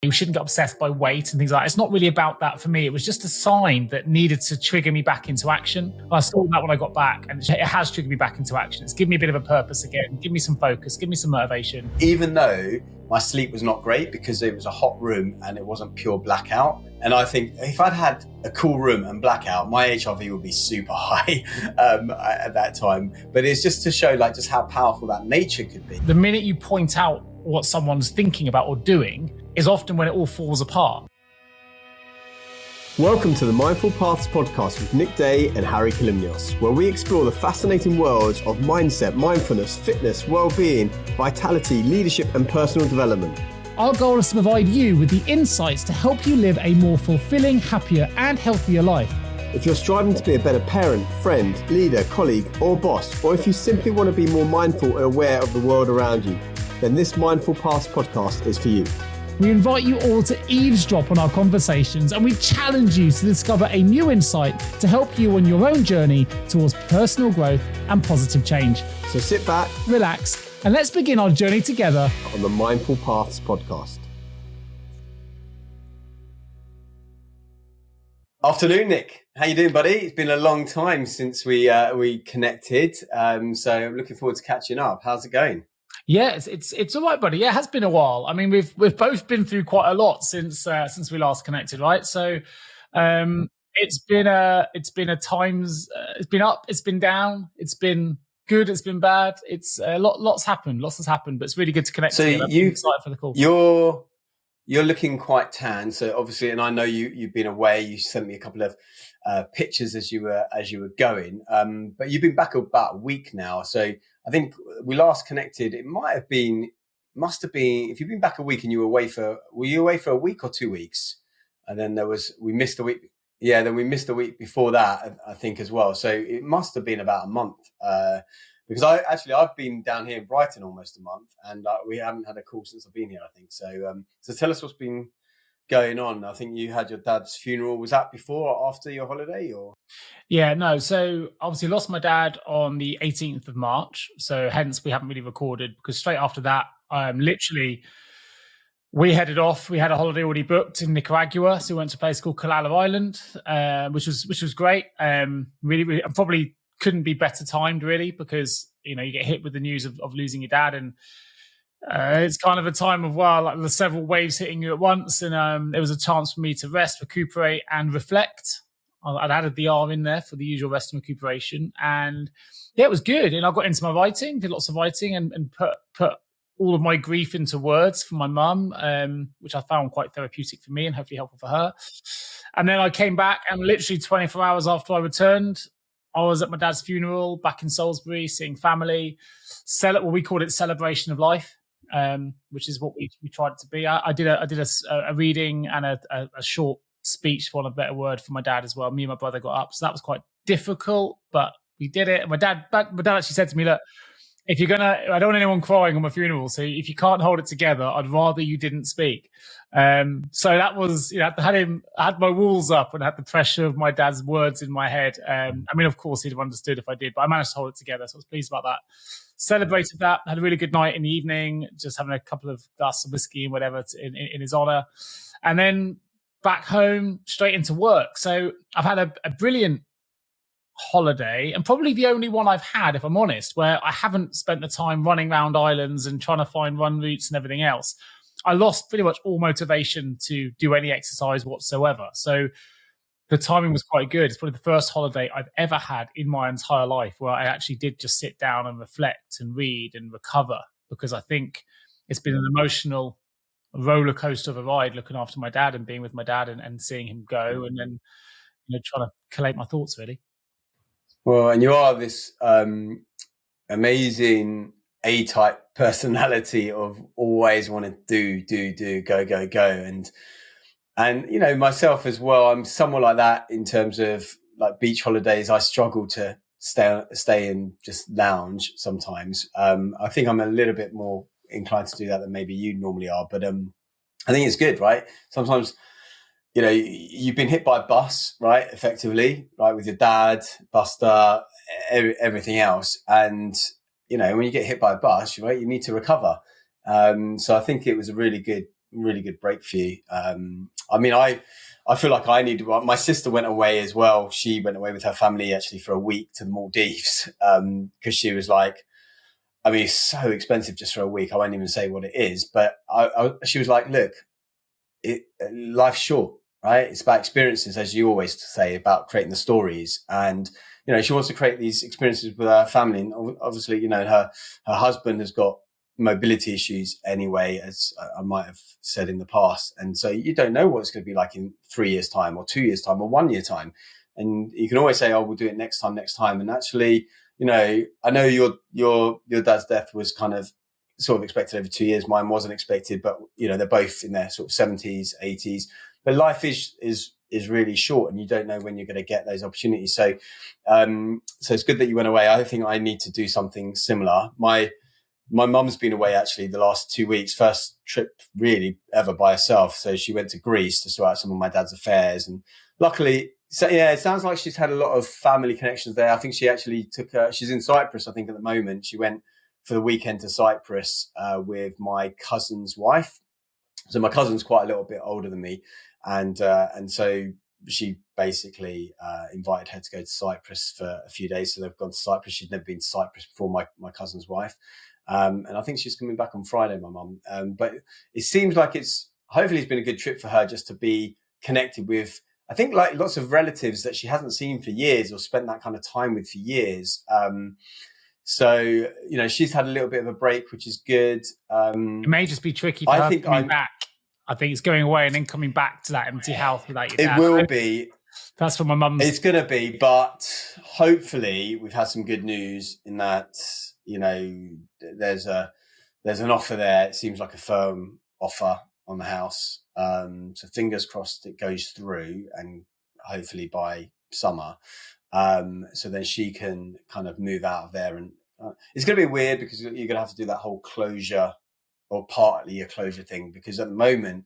we shouldn't get obsessed by weight and things like that. It's not really about that for me. It was just a sign that needed to trigger me back into action. I saw that when I got back, and it has triggered me back into action. It's given me a bit of a purpose again, give me some focus, give me some motivation. Even though my sleep was not great because it was a hot room and it wasn't pure blackout. And I think if I'd had a cool room and blackout, my HRV would be super high at that time. But it's just to show like just how powerful that nature could be. The minute you point out what someone's thinking about or doing is often when it all falls apart. Welcome to the Mindful Paths podcast with Nick Day and Harry Kalimnios, where we explore the fascinating worlds of mindset, mindfulness, fitness, well-being, vitality, leadership and personal development. Our goal is to provide you with the insights to help you live a more fulfilling, happier and healthier life. If you're striving to be a better parent, friend, leader, colleague or boss, or if you simply want to be more mindful and aware of the world around you, then this Mindful Paths podcast is for you. We invite you all to eavesdrop on our conversations, and we challenge you to discover a new insight to help you on your own journey towards personal growth and positive change. So sit back, relax, and let's begin our journey together on the Mindful Paths podcast. Afternoon, Nick. How you doing, buddy? It's been a long time since we connected, so I'm looking forward to catching up. How's it going? Yeah, it's all right, buddy. Yeah, it has been a while. I mean, we've both been through quite a lot since we last connected, right? So, it's been times. It's been up, it's been down, it's been good, it's been bad. It's lots has happened, but it's really good to connect. So together. I'm excited for the call. You're looking quite tan. So obviously, and I know you've been away. You sent me a couple of pictures as you were going, but you've been back about a week now. So I think we last connected. It must have been. If you've been back a week and were you away for a week or 2 weeks? And then we missed a week. Yeah, then we missed a week before that, I think, as well. So it must have been about a month. Because I've been down here in Brighton almost a month, and we haven't had a call since I've been here, I think. So tell us what's been going on. I think you had your dad's funeral. Was that before or after your holiday, or? Yeah, no. So obviously lost my dad on the 18th of March. So hence we haven't really recorded, because straight after that, literally we headed off. We had a holiday already booked in Nicaragua. So we went to a place called Calala Island, which was great. Really, and probably couldn't be better timed, really, because you get hit with the news of losing your dad, and it's kind of a time of like there's several waves hitting you at once, and there was a chance for me to rest, recuperate, and reflect. I'd added the R in there for the usual rest and recuperation, and yeah, it was good. And I got into my writing, did lots of writing, and put all of my grief into words for my mum, which I found quite therapeutic for me and hopefully helpful for her. And then I came back, and literally 24 hours after I returned, I was at my dad's funeral back in Salisbury, seeing family. We called it celebration of life, which is what we tried it to be. I did a reading and a short speech, for want of a better word, for my dad as well. Me and my brother got up, so that was quite difficult, but we did it. And my dad actually said to me, "Look, I don't want anyone crying on my funeral. So if you can't hold it together, I'd rather you didn't speak." So that was, I had my walls up and had the pressure of my dad's words in my head. I mean, of course he'd have understood if I did, but I managed to hold it together. So I was pleased about that. Celebrated that, had a really good night in the evening, just having a couple of glasses of whiskey and whatever in his honor. And then back home, straight into work. So I've had a brilliant holiday, and probably the only one I've had, if I'm honest, where I haven't spent the time running around islands and trying to find run routes and everything else. I lost pretty much all motivation to do any exercise whatsoever. So the timing was quite good. It's probably the first holiday I've ever had in my entire life where I actually did just sit down and reflect and read and recover, because I think it's been an emotional roller coaster of a ride looking after my dad and being with my dad and seeing him go, and then trying to collate my thoughts, really. Well, and you are this amazing A-type personality of always want to do, go. And myself as well, I'm somewhat like that in terms of like beach holidays. I struggle to stay and just lounge sometimes. I think I'm a little bit more inclined to do that than maybe you normally are. But I think it's good, right? Sometimes you've been hit by a bus, right? Effectively, right? With your dad, Buster, everything else. And, when you get hit by a bus, right, you need to recover. So I think it was a really good really good break for you. I mean, I feel like I need to. My sister went away as well. She went away with her family actually for a week to the Maldives because she was like, I mean, it's so expensive just for a week. I won't even say what it is, but she was like, look, life's short, right? It's about experiences, as you always say, about creating the stories. And, you know, she wants to create these experiences with her family. And obviously, you know, her husband has got mobility issues anyway, as I might have said in the past. And so you don't know what it's going to be like in 3 years' time or 2 years' time or 1 year time. And you can always say, oh, we'll do it next time. And actually, you know, I know your dad's death was kind of sort of expected over 2 years. Mine wasn't expected, but you know, they're both in their sort of 70s, 80s. But life is really short, and you don't know when you're going to get those opportunities. So, so it's good that you went away. I think I need to do something similar. My mum's been away actually the last 2 weeks, first trip really ever by herself. So she went to Greece to sort out some of my dad's affairs, and luckily. So yeah, it sounds like she's had a lot of family connections there. I think she actually she's in Cyprus, I think, at the moment. She went for the weekend to Cyprus with my cousin's wife. So my cousin's quite a little bit older than me. And so she basically invited her to go to Cyprus for a few days. So they've gone to Cyprus. She'd never been to Cyprus before, my cousin's wife. And I think she's coming back on Friday, my mum. But it seems like hopefully it's been a good trip for her just to be connected with, I think, like lots of relatives that she hasn't seen for years or spent that kind of time with for years. So, you know, she's had a little bit of a break, which is good. It may just be tricky for her coming back. I think it's going away and then coming back to that empty house without your dad. It will be. That's for my mum's. It's going to be, but hopefully we've had some good news in that, you know, there's an offer there. It seems like a firm offer on the house. So fingers crossed it goes through, and hopefully by summer. So then she can kind of move out of there, and it's going to be weird because you're going to have to do that whole closure or partly a closure thing, because at the moment,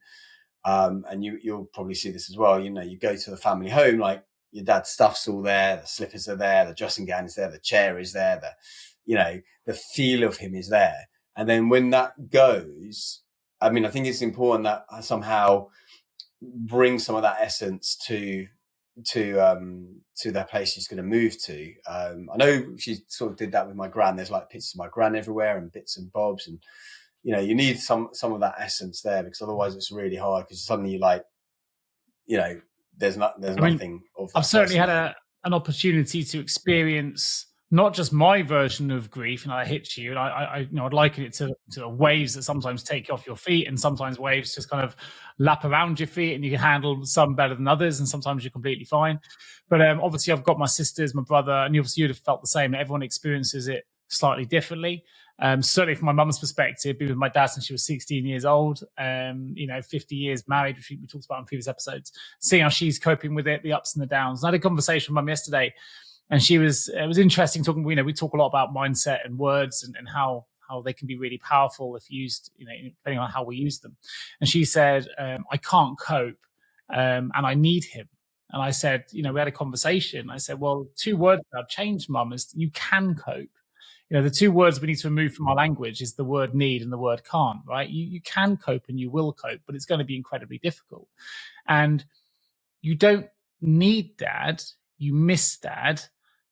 and you'll probably see this as well, you know, you go to the family home, like your dad's stuff's all there, the slippers are there, the dressing gown is there, the chair is there, you know, the feel of him is there. And then when that goes, I mean, I think it's important that I somehow bring some of that essence to that place she's going to move to. I know she sort of did that with my gran. There's like pictures of my gran everywhere and bits and bobs, and you know, you need some of that essence there, because otherwise it's really hard, because suddenly you're like, you know, there's nothing of that. I've certainly had an opportunity to experience not just my version of grief, and I hit you, and I you know, I'd liken it to waves that sometimes take you off your feet, and sometimes waves just kind of lap around your feet, and you can handle some better than others, and sometimes you're completely fine. But obviously I've got my sisters, my brother, and obviously you'd have felt the same. Everyone experiences it slightly differently. Certainly from my mum's perspective, being with my dad since she was 16 years old, you know, 50 years married, which we talked about in previous episodes, seeing how she's coping with it, the ups and the downs. And I had a conversation with mum yesterday, and it was interesting talking, you know, we talk a lot about mindset and words and how they can be really powerful if used, you know, depending on how we use them. And she said, I can't cope, and I need him. And I said, you know, we had a conversation. I said, well, 2 words that I've changed, mum, is you can cope. You know, the 2 words we need to remove from our language is the word need and the word can't, right? You can cope and you will cope, but it's going to be incredibly difficult. And you don't need dad, you miss dad,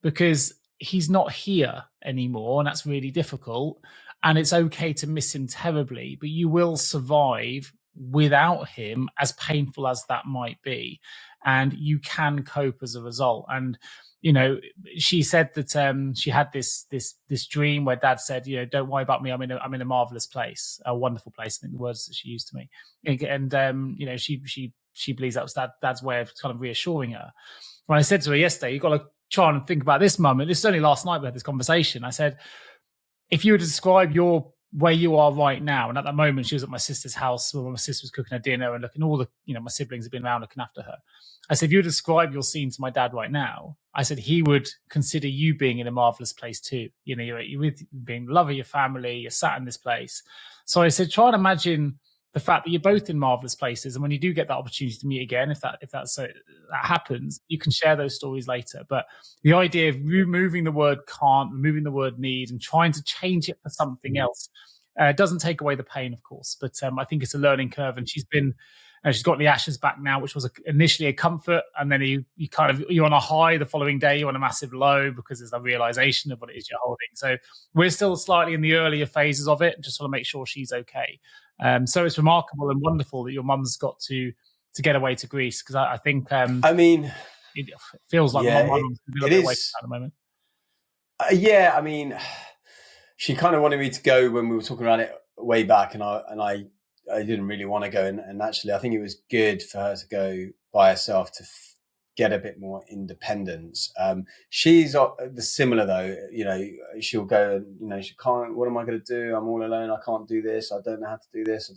because he's not here anymore, and that's really difficult. And it's okay to miss him terribly, but you will survive without him, as painful as that might be. And you can cope as a result. And you know, she said that she had this dream where dad said, you know, don't worry about me. I'm in a marvelous place, a wonderful place. I think the words that she used to me. And you know, she believes that was dad's way of kind of reassuring her. When I said to her yesterday, you've got to try and think about this, mum. And this is only last night we had this conversation. I said, if you were to describe where you are right now, and at that moment she was at my sister's house where my sister was cooking her dinner and looking, all the, you know, my siblings have been around looking after her. I said, if you were to describe your scene to my dad right now, I said, he would consider you being in a marvelous place too. You know, you're with being the love of your family, you're sat in this place. So I said, try and imagine the fact that you're both in marvelous places. And when you do get that opportunity to meet again, if that happens, you can share those stories later. But the idea of removing the word can't, removing the word need, and trying to change it for something else It doesn't take away the pain, of course, but I think it's a learning curve, and she's got the ashes back now, which was initially a comfort, and then you're on a high the following day, you're on a massive low because there's a realization of what it is you're holding. So we're still slightly in the earlier phases of it, just want to make sure she's okay. So it's remarkable and wonderful that your mum's got to get away to Greece, because I think it feels like my mum's a bit away from that at the moment. Yeah, I mean, she kind of wanted me to go when we were talking about it way back, and I didn't really want to go, and actually I think it was good for her to go by herself to get a bit more independence. She's similar though, she'll go and she can't. What am I going to do? I'm all alone. I can't do this. I don't know how to do this.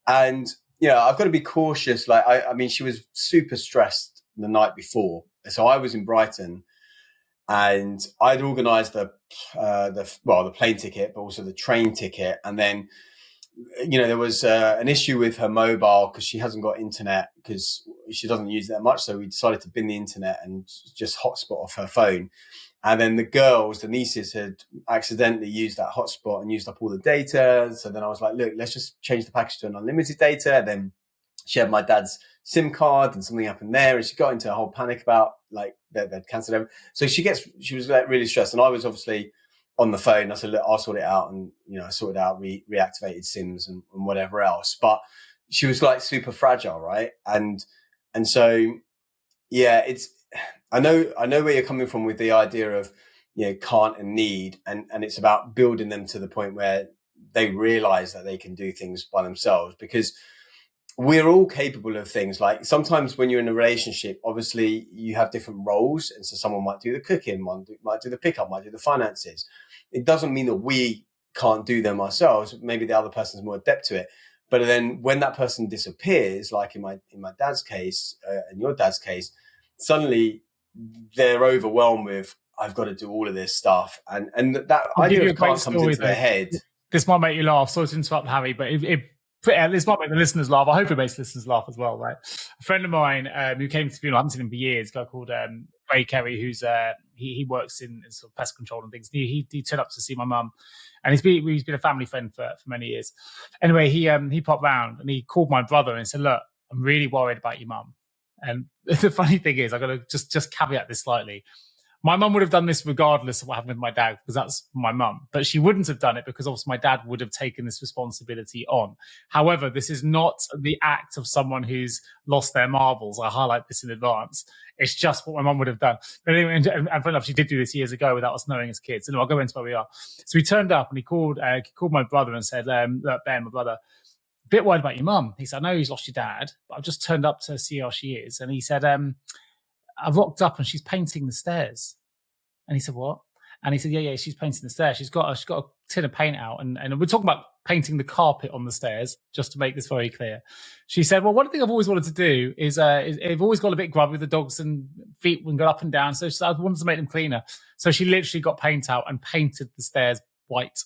And I've got to be cautious. Like I mean, she was super stressed the night before, so I was in Brighton, and I'd organised the plane ticket, but also the train ticket, and then there was an issue with her mobile because she hasn't got internet, because she doesn't use it that much. So we decided to bin the internet and just hotspot off her phone. And then the nieces had accidentally used that hotspot and used up all the data. So then I was like, look, let's just change the package to an unlimited data. And then she had my dad's SIM card and something happened there. And she got into a whole panic about like they'd cancelled everything. So she was like really stressed. And I was obviously on the phone. I said, look, I'll sort it out. And, I sorted out reactivated SIMs and whatever else. But she was like super fragile, right? And so, yeah, I know where you're coming from with the idea of, can't and need. And it's about building them to the point where they realize that they can do things by themselves, because we're all capable of things. Like sometimes when you're in a relationship, obviously you have different roles. And so someone might do the cooking, one might do the pickup, might do the finances. It doesn't mean that we can't do them ourselves. Maybe the other person's more adept to it. But then when that person disappears, like in my dad's case, in your dad's case, suddenly they're overwhelmed with, I've got to do all of this stuff. And that idea of can't comes into their head. This might make you laugh. Sorry to interrupt, Harry, but this might make the listeners laugh. I hope it makes listeners laugh as well, right? A friend of mine who came to the funeral, I haven't seen him for years, a guy called Ray Kerry, who's he works in sort of pest control and things. He turned up to see my mum, and he's been a family friend for many years. Anyway, he popped round and he called my brother and said, look, I'm really worried about your mum. And the funny thing is, I've got to just caveat this slightly. My mum would have done this regardless of what happened with my dad, because that's my mum. But she wouldn't have done it because obviously my dad would have taken this responsibility on. However, this is not the act of someone who's lost their marbles. I highlight this in advance. It's just what my mum would have done. But anyway, and funny enough, she did do this years ago without us knowing as kids. And I'll go into where we are. So he turned up and he called my brother and said, look, Ben, my brother, a bit worried about your mum. He said, I know he's lost your dad, but I've just turned up to see how she is. And he said, I've rocked up and she's painting the stairs. And he said, what? And he said, yeah, she's painting the stairs. She's got a tin of paint out. And we're talking about painting the carpet on the stairs, just to make this very clear. She said, well, one thing I've always wanted to do is I've always got a bit grubby with the dogs and feet and go up and down. So I wanted to make them cleaner. So she literally got paint out and painted the stairs white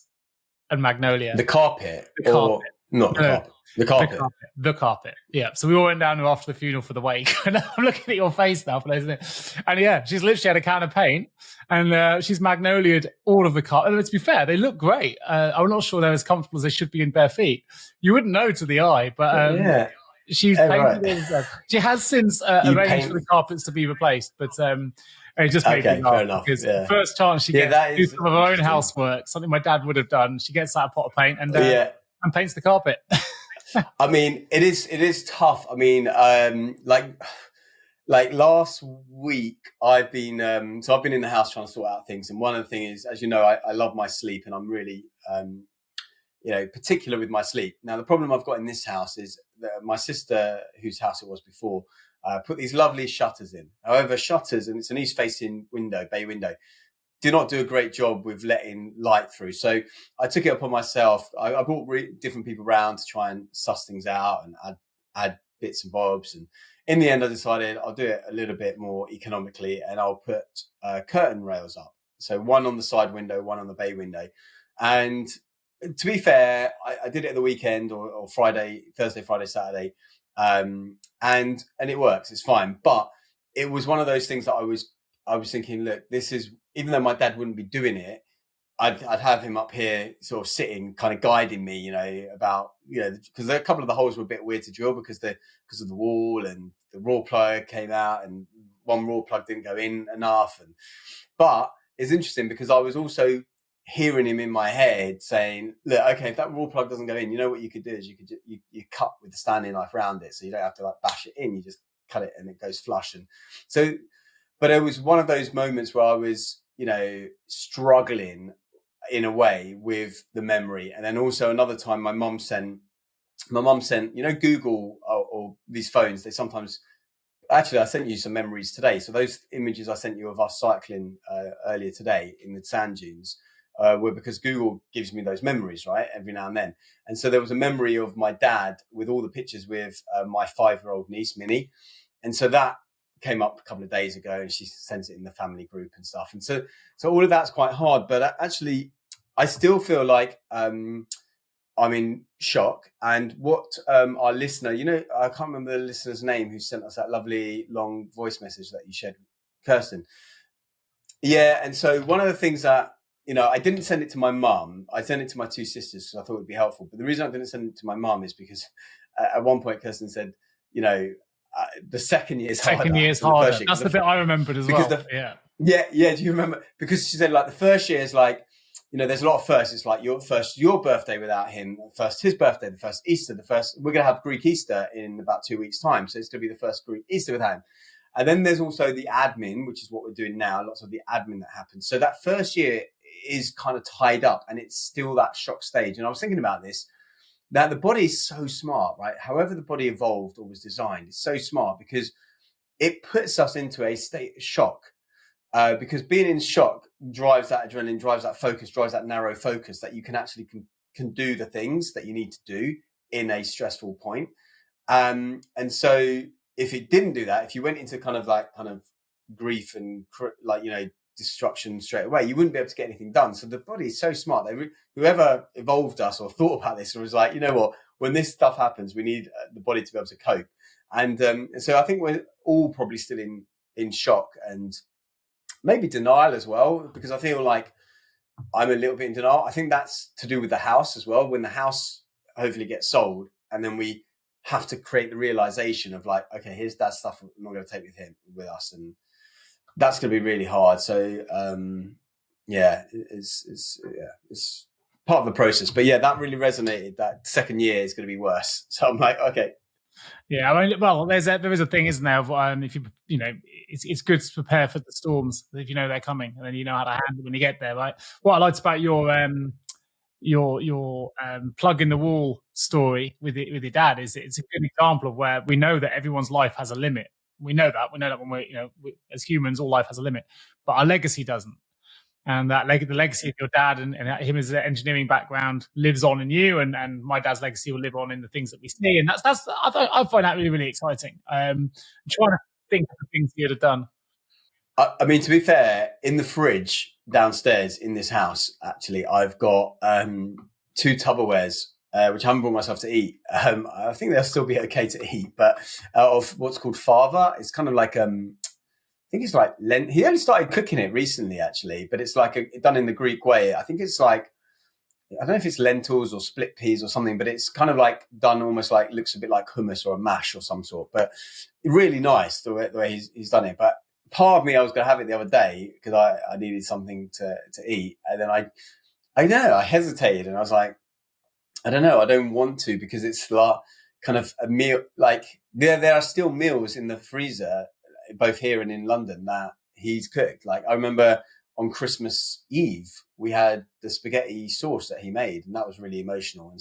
and magnolia. The carpet? The carpet. Not the carpet. The carpet. Yeah. So we all went down there after the funeral for the wake. And I'm looking at your face now, for those, isn't it? And yeah, she's literally had a can of paint and she's magnolia'd all of the carpet. And to be fair, they look great. I'm not sure they're as comfortable as they should be in bare feet. You wouldn't know to the eye, but yeah. She's painted. Right. She has since arranged for the carpets to be replaced, but it just made me laugh because the first chance she gets to do some of her own housework, something my dad would have done, she gets out a pot of paint and paints the carpet. I mean, it is tough. I mean, like last week, I've been in the house trying to sort out things, and one of the things is, as you know, I love my sleep, and I'm really particular with my sleep. Now, the problem I've got in this house is that my sister, whose house it was before, put these lovely shutters in. However, shutters, and it's an east-facing window, bay window, do not do a great job with letting light through. So I took it upon myself. I brought different people around to try and suss things out and add bits and bobs. And in the end, I decided I'll do it a little bit more economically, and I'll put curtain rails up. So one on the side window, one on the bay window. And to be fair, I did it at the weekend or Thursday, Friday, Saturday. And it works. It's fine. But it was one of those things that I was thinking, look, this is, even though my dad wouldn't be doing it, I'd have him up here sort of sitting, kind of guiding me, about, because a couple of the holes were a bit weird to drill because of the wall, and the raw plug came out and one raw plug didn't go in enough. But it's interesting because I was also hearing him in my head saying, look, okay, if that raw plug doesn't go in, what you could do is you cut with the Stanley knife around it. So you don't have to like bash it in, you just cut it and it goes flush. And so, but it was one of those moments where I was, struggling in a way with the memory. And then also another time my mum sent, Google or these phones, they sometimes, actually, I sent you some memories today. So those images I sent you of us cycling earlier today in the sand dunes were because Google gives me those memories, right, every now and then. And so there was a memory of my dad with all the pictures with my 5-year-old niece, Minnie. And so that came up a couple of days ago, and she sent it in the family group and stuff. And so all of that's quite hard. But actually, I still feel like I'm in shock. And what our listener, I can't remember the listener's name who sent us that lovely long voice message that you shared, Kirsten. Yeah. And so one of the things that, I didn't send it to my mum. I sent it to my 2 sisters because I thought it would be helpful. But the reason I didn't send it to my mum is because at one point Kirsten said, the second year is harder. Second year is harder. That's the bit I remembered as well. Yeah. Do you remember? Because she said like the first year is like, there's a lot of firsts. It's like your birthday without him, first his birthday, the first Easter, we're going to have Greek Easter in about 2 weeks' time. So it's going to be the first Greek Easter without him. And then there's also the admin, which is what we're doing now, lots of the admin that happens. So that first year is kind of tied up, and it's still that shock stage. And I was thinking about this, that the body is so smart, right? However the body evolved or was designed, it's so smart because it puts us into a state of shock. Because being in shock drives that adrenaline, drives that focus, drives that narrow focus that you can actually can do the things that you need to do in a stressful point. And so if it didn't do that, if you went into kind of grief and destruction straight away, you wouldn't be able to get anything done. So the body is so smart. Whoever evolved us or thought about this was like, you know what, when this stuff happens, we need the body to be able to cope. And so I think we're all probably still in shock and maybe denial as well, because I feel like I'm a little bit in denial. I think that's to do with the house as well. When the house hopefully gets sold, and then we have to create the realization of like, okay, here's that stuff I'm not going to take with us, and that's going to be really hard. So it's part of the process. But yeah, that really resonated. That second year is going to be worse. So I'm like, okay. Yeah, I mean, well, there is a thing, isn't there? Of, if it's good to prepare for the storms if you know they're coming, and then you know how to handle when you get there, right? What I liked about your plug in the wall story with your dad is it's a good example of where we know that everyone's life has a limit. We know that when we're as humans, all life has a limit, but our legacy doesn't. And that the legacy of your dad and him as an engineering background lives on in you, and my dad's legacy will live on in the things that we see. And that's I find that really, really exciting. I'm trying to think of the things you'd have done. I mean, to be fair, in the fridge downstairs in this house, actually, I've got 2 Tupperwares, which I haven't brought myself to eat. I think they'll still be okay to eat, but of what's called fava. It's kind of like I think it's like he only started cooking it recently, actually, but it's like done in the Greek way. I think it's like, I don't know if it's lentils or split peas or something, but it's kind of like done almost like, looks a bit like hummus or a mash or some sort, but really nice the way he's done it. But part of me, I was going to have it the other day because I needed something to eat. And then I hesitated, and I was like, I don't know, I don't want to, because it's like kind of a meal, like there are still meals in the freezer, both here and in London, that he's cooked. Like I remember on Christmas Eve, we had the spaghetti sauce that he made, and that was really emotional.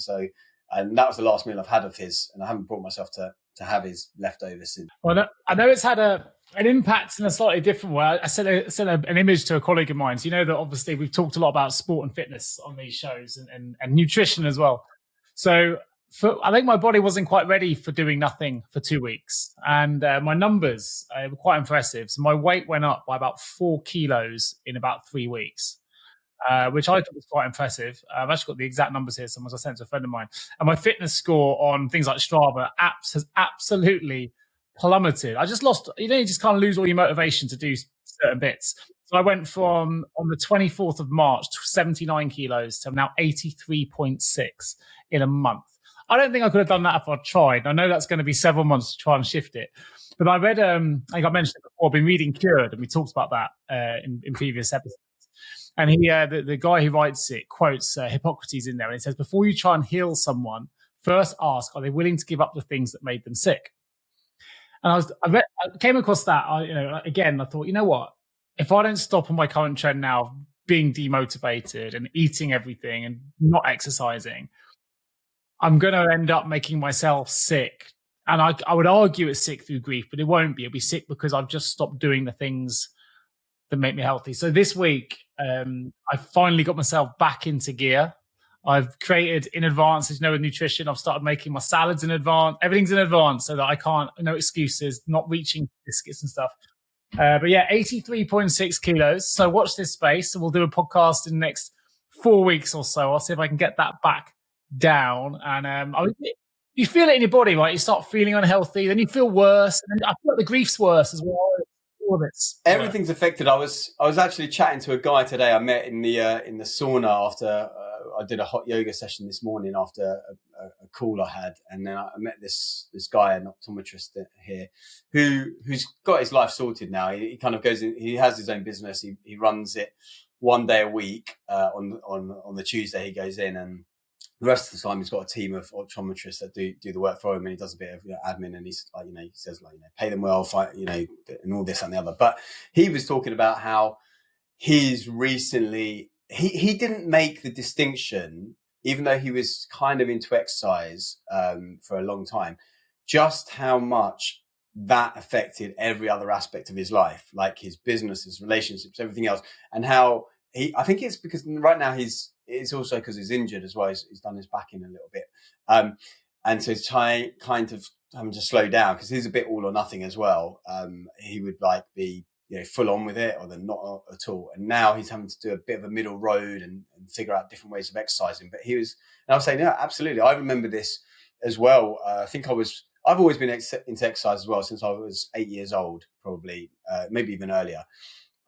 And that was the last meal I've had of his, and I haven't brought myself to have his leftovers since. Well, I know it's had an impact in a slightly different way. I sent an image to a colleague of mine. So you know that obviously we've talked a lot about sport and fitness on these shows, and nutrition as well. So I think my body wasn't quite ready for doing nothing for 2 weeks, and my numbers were quite impressive. So my weight went up by about 4 kilos in about 3 weeks, which I thought was quite impressive. I've actually got the exact numbers here, somewhere I sent to a friend of mine. And my fitness score on things like Strava has absolutely plummeted. I just lost, you just can't lose all your motivation to do certain bits. So I went from on the 24th of March to 79 kilos to now 83.6 in a month. I don't think I could have done that if I tried. I know that's going to be several months to try and shift it. But I read, I think I mentioned it before, I've been reading Cured, and we talked about that in previous episodes. And he, the guy who writes it quotes Hippocrates in there, and it says, before you try and heal someone, first ask, are they willing to give up the things that made them sick? And I came across that. Again, I thought, you know what? If I don't stop on my current trend now, being demotivated and eating everything and not exercising, I'm going to end up making myself sick. And I would argue it's sick through grief, but it won't be. It'll be sick because I've just stopped doing the things that make me healthy. So this week, I finally got myself back into gear. I've created in advance, as you know, with nutrition, I've started making my salads in advance. Everything's in advance so that I can't, no excuses, not reaching biscuits and stuff. But yeah, 83.6 kilos. So watch this space, and we'll do a podcast in the next 4 weeks or so. I'll see if I can get that back down. And you feel it in your body, right? You start feeling unhealthy, then you feel worse. And I feel like the grief's worse as well. Everything's affected. I was actually chatting to a guy today I met in the sauna after I did a hot yoga session this morning after a call I had, and then I met this guy, an optometrist here, who's got his life sorted now. He kind of goes in, he has his own business. He runs it one day a week. On the Tuesday he goes in, and the rest of the time he's got a team of optometrists that do the work for him, and he does a bit of admin, and he's like, he says like, pay them well, fight, and all this and the other. But he was talking about how he's recently, he didn't make the distinction, even though he was kind of into exercise for a long time, just how much that affected every other aspect of his life, like his business, his relationships, everything else. And how I think it's because right now it's also because he's injured as well. He's done his back in a little bit. And so he's kind of having to slow down because he's a bit all or nothing as well. He would like be, full on with it or then not at all. And now he's having to do a bit of a middle road and figure out different ways of exercising. But and I was saying, yeah, absolutely. I remember this as well. I've always been into exercise as well since I was 8 years old, probably, maybe even earlier.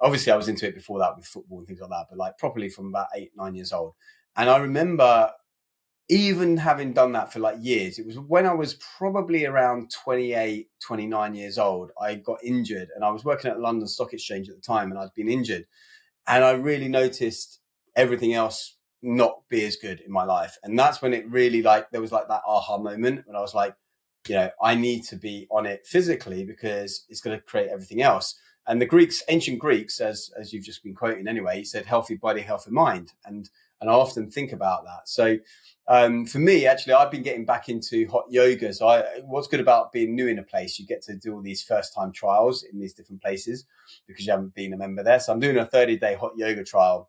Obviously I was into it before that with football and things like that, but like properly from about 8-9 years old. And I remember even having done that for like years. It was when I was probably around 28, 29 years old, I got injured, and I was working at the London Stock Exchange at the time, and I'd been injured. And I really noticed everything else not be as good in my life. And that's when it really there was like that aha moment when I was like, I need to be on it physically because it's going to create everything else. And the ancient Greeks, as you've just been quoting anyway, said healthy body, healthy mind. And I often think about that. So for me, actually, I've been getting back into hot yoga. So what's good about being new in a place, you get to do all these first time trials in these different places because you haven't been a member there. So I'm doing a 30-day hot yoga trial.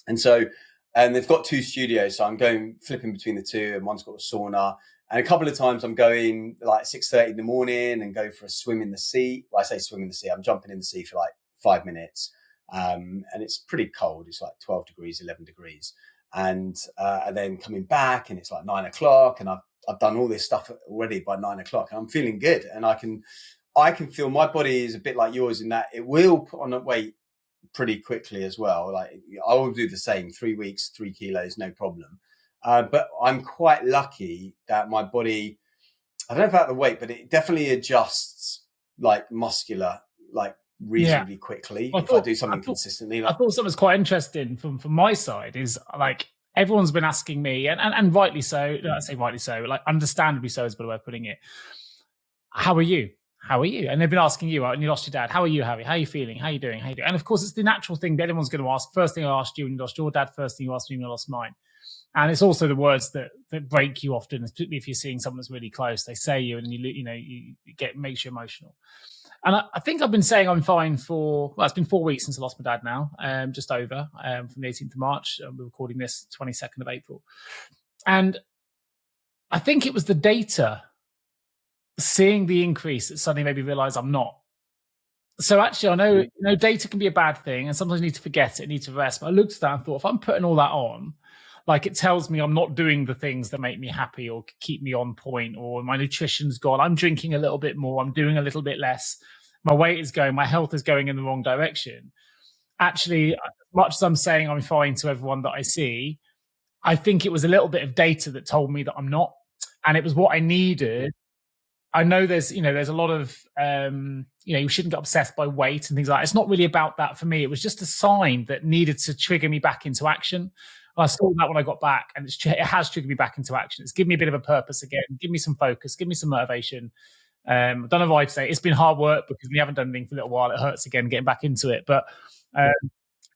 And they've got 2 studios. So I'm going flipping between the 2, and one's got a sauna. And a couple of times I'm going like 6:30 in the morning and go for a swim in the sea. Well, I say swim in the sea. I'm jumping in the sea for like 5 minutes. And it's pretty cold. It's like 12 degrees, 11 degrees. And then coming back, and it's like 9 o'clock, and I've done all this stuff already by 9 o'clock, and I'm feeling good. And I can feel my body is a bit like yours in that it will put on a weight pretty quickly as well. Like I will do the same, 3 weeks, 3 kilos, no problem. But I'm quite lucky that my body, I don't know about the weight, but it definitely adjusts like muscular, like reasonably quickly if I do something consistently. I thought something was quite interesting from my side is like everyone's been asking me, and rightly so, I say rightly so, like understandably so is a better way of putting it. How are you? How are you? And they've been asking you, and you lost your dad. How are you, Harry? How are you feeling? How are you doing? How are you doing? And of course, it's the natural thing that everyone's going to ask. First thing I asked you when you lost your dad, first thing you asked me when I lost mine. And it's also the words that break you often, particularly if you're seeing someone that's really close. They say you, and you makes you emotional. And I think I've been saying I'm fine it's been 4 weeks since I lost my dad now, just over, from the 18th of March. We're recording this 22nd of April. And I think it was the data, seeing the increase, that suddenly made me realize I'm not. So actually, I know, data can be a bad thing, and sometimes you need to forget it, need to rest. But I looked at that and thought, if I'm putting all that on, like it tells me I'm not doing the things that make me happy or keep me on point, or my nutrition's gone. I'm drinking a little bit more. I'm doing a little bit less. My weight is going, my health is going in the wrong direction. actually, as much as I'm saying I'm fine to everyone that I see, I think it was a little bit of data that told me that I'm not, and it was what I needed. I know there's a lot of, you shouldn't get obsessed by weight and things like that. It's not really about that for me. It was just a sign that needed to trigger me back into action. I saw that when I got back, and it has triggered me back into action. It's given me a bit of a purpose again, give me some focus, give me some motivation. I don't know why I'd say it's been hard work because we haven't done anything for a little while. It hurts again getting back into it. But I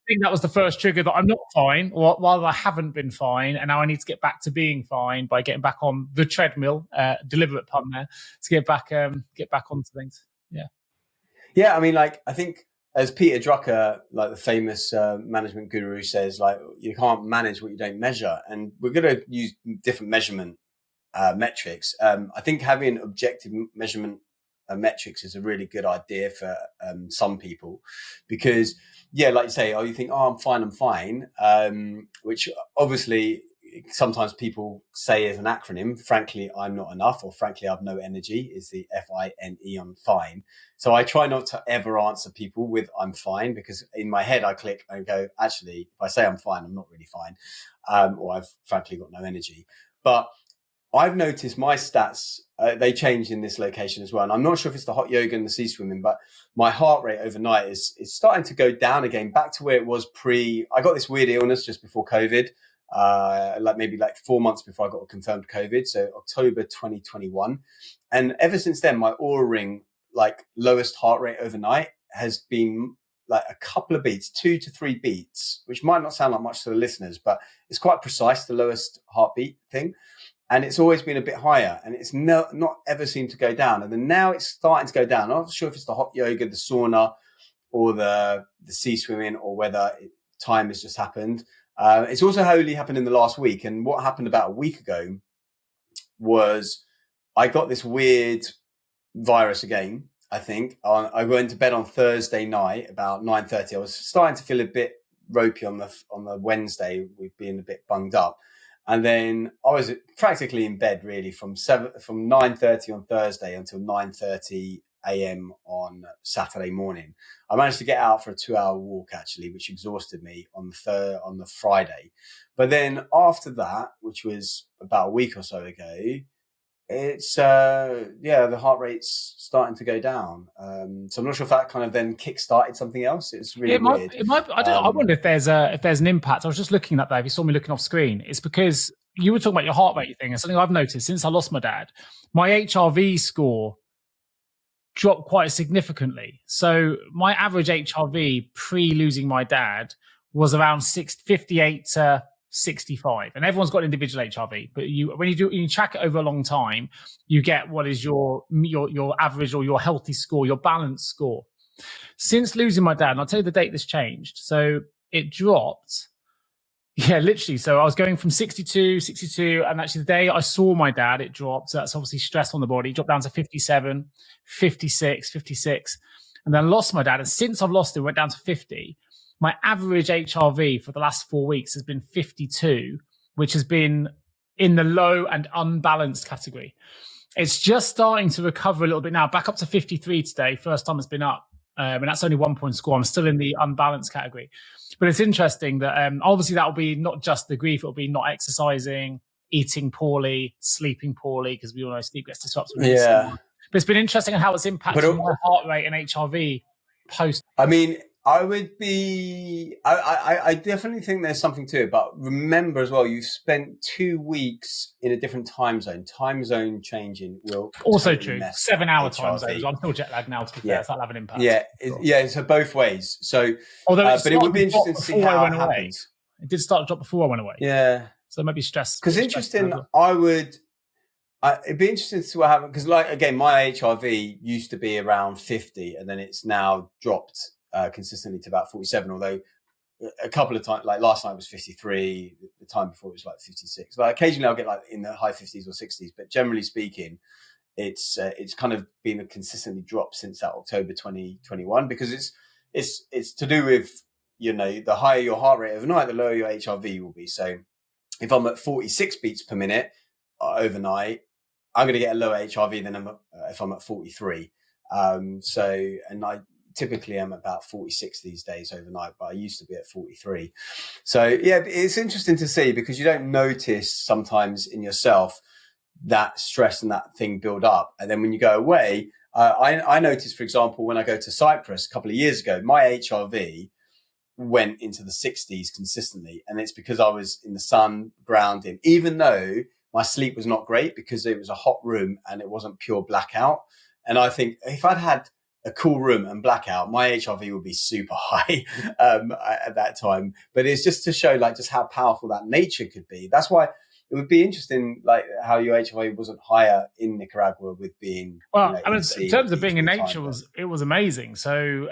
think that was the first trigger that I'm not fine, or while I haven't been fine, and now I need to get back to being fine by getting back on the treadmill. Deliberate pun there, to get back onto things. Yeah, I mean, like, I think as Peter Drucker, like the famous management guru, says, like, you can't manage what you don't measure, and we're going to use different measurement metrics. I think having objective measurement metrics is a really good idea for some people, because, yeah, like you say, you think, I'm fine, which obviously sometimes people say as an acronym. Frankly, I'm not enough, or frankly, I've no energy, is the FINE on fine. So I try not to ever answer people with I'm fine, because in my head I click and go, actually, if I say I'm fine, I'm not really fine, or I've frankly got no energy. But I've noticed my stats, they change in this location as well. And I'm not sure if it's the hot yoga and the sea swimming, but my heart rate overnight is starting to go down again, back to where it was I got this weird illness just before COVID, maybe 4 months before I got a confirmed COVID. So October 2021. And ever since then, my Oura Ring, lowest heart rate overnight has been like a couple of beats, 2 to 3 beats, which might not sound like much to the listeners, but it's quite precise, the lowest heartbeat thing. And it's always been a bit higher, and it's not ever seemed to go down. And then now it's starting to go down. I'm not sure if it's the hot yoga, the sauna, or the sea swimming, or whether time has just happened. It's also only happened in the last week. And what happened about a week ago was I got this weird virus again, I think. I went to bed on Thursday night about 9:30. I was starting to feel a bit ropey on the Wednesday with being a bit bunged up. And then I was practically in bed really from 9:30 on Thursday until 9:30 a.m. on Saturday morning. I managed to get out for a 2-hour walk actually, which exhausted me on the Friday. But then after that, which was about a week or so ago, it's the heart rate's starting to go down. So I'm not sure if that kind of then kick-started something else. It's really weird. It might. I wonder if there's an impact. I was just looking at that. If you saw me looking off screen, it's because you were talking about your heart rate thing, and something I've noticed since I lost my dad, my HRV score dropped quite significantly. So my average HRV pre-losing my dad was around 58 to 65, and everyone's got individual HRV, but when you track it over a long time, you get what is your average or your healthy score, your balanced score. Since losing my dad, and I'll tell you the date this changed. So it dropped. Yeah, literally. So I was going from 62, and actually the day I saw my dad, it dropped. So that's obviously stress on the body. It dropped down to 57, 56, and then lost my dad. And since I've lost him, went down to 50. My average HRV for the last 4 weeks has been 52, which has been in the low and unbalanced category. It's just starting to recover a little bit now, back up to 53 today. First time it's been up. And that's only 1 point score. I'm still in the unbalanced category. But it's interesting that obviously that will be not just the grief. It will be not exercising, eating poorly, sleeping poorly, because we all know sleep gets disrupted. Yeah. But it's been interesting on how it's impacted my heart rate and HRV post. I mean, I definitely think there's something to it. But remember as well, you've spent 2 weeks in a different time zone. Time zone changing will also totally true. 7-hour time HRV. zones. I'm still jet lagged now, to be fair. So that'll have an impact. Yeah, so both ways. So, although but it would be interesting to see how it happens. It did start to drop before I went away. Yeah. So maybe stress. Because interesting, it'd be interesting to see what happens. Because again, my HRV used to be around 50, and then it's now dropped consistently to about 47, although a couple of times, like last night was 53, the time before it was 56. Like occasionally I'll get in the high 50s or 60s, but generally speaking, it's kind of been a consistently drop since that October 2021, because it's to do with, the higher your heart rate overnight, the lower your HRV will be. So if I'm at 46 beats per minute overnight, I'm going to get a lower HRV than if I'm at 43. typically am about 46 these days overnight, but I used to be at 43. So yeah, it's interesting to see, because you don't notice sometimes in yourself that stress and that thing build up. And then when you go away, I noticed, for example, when I go to Cyprus a couple of years ago, my HRV went into the 60s consistently. And it's because I was in the sun, grounding, even though my sleep was not great because it was a hot room and it wasn't pure blackout. And I think if I'd had a cool room and blackout, my HRV would be super high at that time. But it's just to show like just how powerful that nature could be. That's why it would be interesting, like how your HRV wasn't higher in Nicaragua with being. Well, I mean, in terms of being in nature, it was amazing. So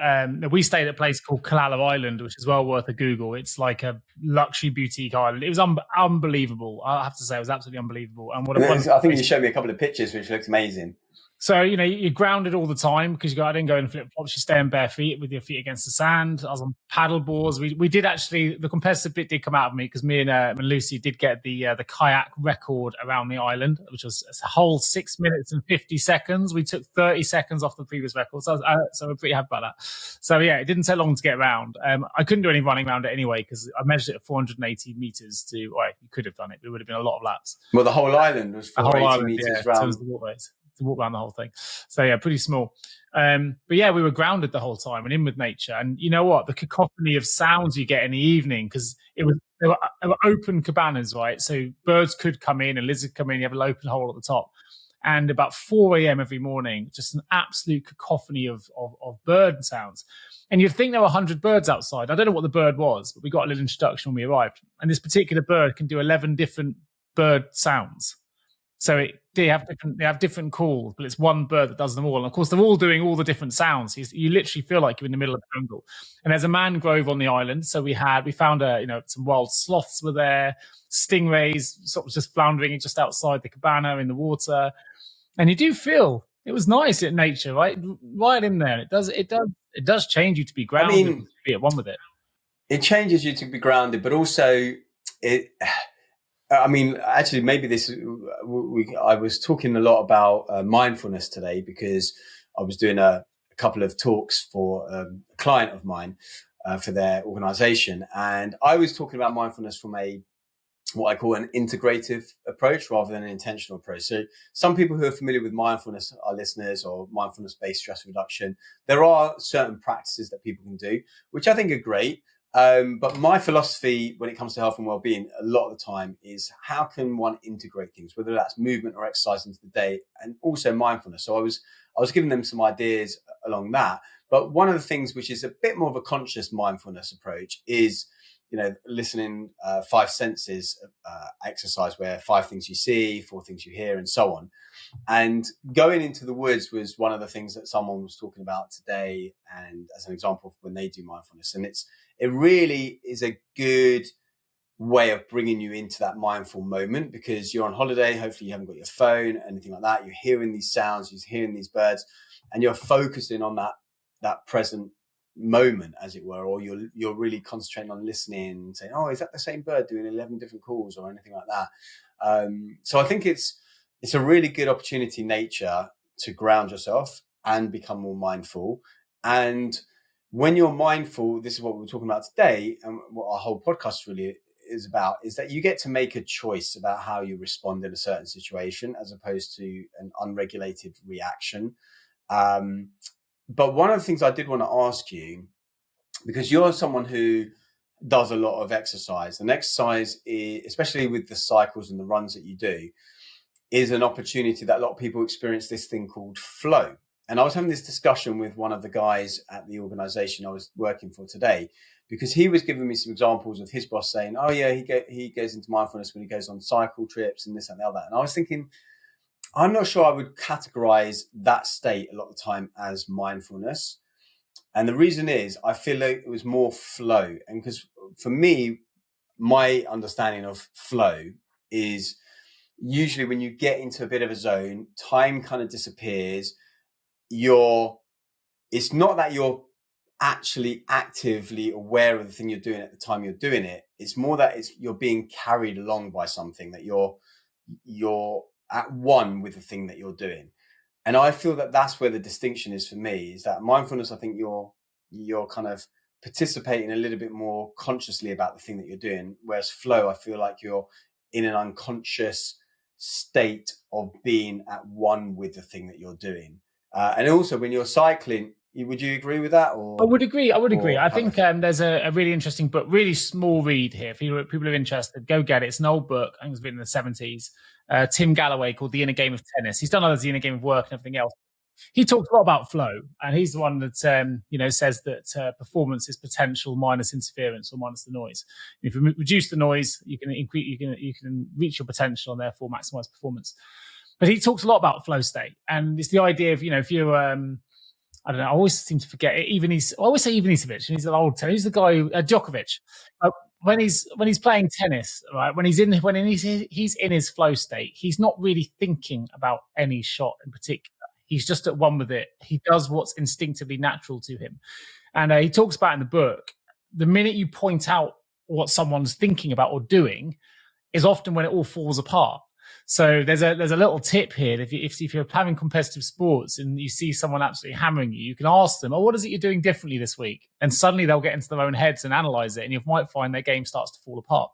we stayed at a place called Kalala Island, which is well worth a Google. It's like a luxury boutique island. It was unbelievable. I have to say, it was absolutely unbelievable. And I think you showed me a couple of pictures, which looked amazing. So, you're grounded all the time because I didn't go in flip flops. You stay in bare feet with your feet against the sand. I was on paddle boards. We did actually, the competitive bit did come out of me because me and Lucy did get the kayak record around the island, which was a whole 6 minutes and 50 seconds. We took 30 seconds off the previous record. So we're pretty happy about that. So yeah, it didn't take long to get around. I couldn't do any running around it anyway because I measured it at 480 meters you could have done it. It would have been a lot of laps. Well, the whole island was 480 meters round. The walkways. To walk around the whole thing. So yeah, pretty small. But yeah, we were grounded the whole time and in with nature. And you know what? The cacophony of sounds you get in the evening, because they were open cabanas, right? So birds could come in and lizards come in. You have an open hole at the top. And about 4 a.m. every morning, just an absolute cacophony of bird sounds. And you'd think there were 100 birds outside. I don't know what the bird was, but we got a little introduction when we arrived. And this particular bird can do 11 different bird sounds. So they have different calls, but it's one bird that does them all. And of course, they're all doing all the different sounds. You literally feel like you're in the middle of the jungle. And there's a mangrove on the island. So we found some wild sloths were there, stingrays sort of just floundering just outside the cabana in the water. And you do feel it was nice in nature, right in there. It does change you to be grounded, to be at one with it. It changes you to be grounded, but also actually, maybe I was talking a lot about mindfulness today because I was doing a couple of talks for a client of mine for their organization. And I was talking about mindfulness from what I call an integrative approach rather than an intentional approach. So some people who are familiar with mindfulness, our listeners, or mindfulness-based stress reduction, there are certain practices that people can do, which I think are great. But my philosophy when it comes to health and well-being a lot of the time is how can one integrate things, whether that's movement or exercise into the day, and also mindfulness. So I was giving them some ideas along that. But one of the things which is a bit more of a conscious mindfulness approach is, listening 5 senses exercise, where 5 things you see, 4 things you hear, and so on. And going into the woods was one of the things that someone was talking about today, and as an example of when they do mindfulness. And it really is a good way of bringing you into that mindful moment, because you're on holiday. Hopefully you haven't got your phone, anything like that. You're hearing these sounds, you're hearing these birds, and you're focusing on that present moment, as it were, or you're really concentrating on listening and saying, oh, is that the same bird doing 11 different calls or anything like that? So I think it's a really good opportunity, nature, to ground yourself and become more mindful. And when you're mindful, this is what we're talking about today, and what our whole podcast really is about, is that you get to make a choice about how you respond in a certain situation, as opposed to an unregulated reaction. But one of the things I did want to ask you, because you're someone who does a lot of exercise, and exercise, especially with the cycles and the runs that you do, is an opportunity that a lot of people experience this thing called flow. And I was having this discussion with one of the guys at the organization I was working for today, because he was giving me some examples of his boss saying, oh yeah, he goes into mindfulness when he goes on cycle trips and this and the other. And I was thinking, I'm not sure I would categorize that state a lot of the time as mindfulness. And the reason is I feel like it was more flow. And because for me, my understanding of flow is usually when you get into a bit of a zone, time kind of disappears. It's not that you're actually actively aware of the thing you're doing at the time you're doing it. It's more that you're being carried along by something, that you're at one with the thing that you're doing. And I feel that that's where the distinction is for me, is that mindfulness, I think you're kind of participating a little bit more consciously about the thing that you're doing. Whereas flow, I feel like you're in an unconscious state of being at one with the thing that you're doing. And also when you're cycling, would you agree with that? Or I would agree. I think there's a really interesting book, really small read here. If people are interested, go get it. It's an old book. I think it's written in the 70s. Tim Galloway, called The Inner Game of Tennis. He's done others, The Inner Game of Work and everything else. He talks a lot about flow, and he's the one that says that performance is potential minus interference or minus the noise. If you reduce the noise, you can reach your potential and therefore maximize performance. But he talks a lot about flow state, and it's the idea of if you're I don't know. I always seem to forget it. I always say Ivanisevic, and he's an old tennis. He's the guy Djokovic. When he's playing tennis, right? When he's in his flow state, he's not really thinking about any shot in particular. He's just at one with it. He does what's instinctively natural to him, and he talks about in the book, the minute you point out what someone's thinking about or doing is often when it all falls apart. So there's a little tip here. If you're having competitive sports and you see someone absolutely hammering you, you can ask them, "Oh, what is it you're doing differently this week?" And suddenly they'll get into their own heads and analyze it, and you might find their game starts to fall apart.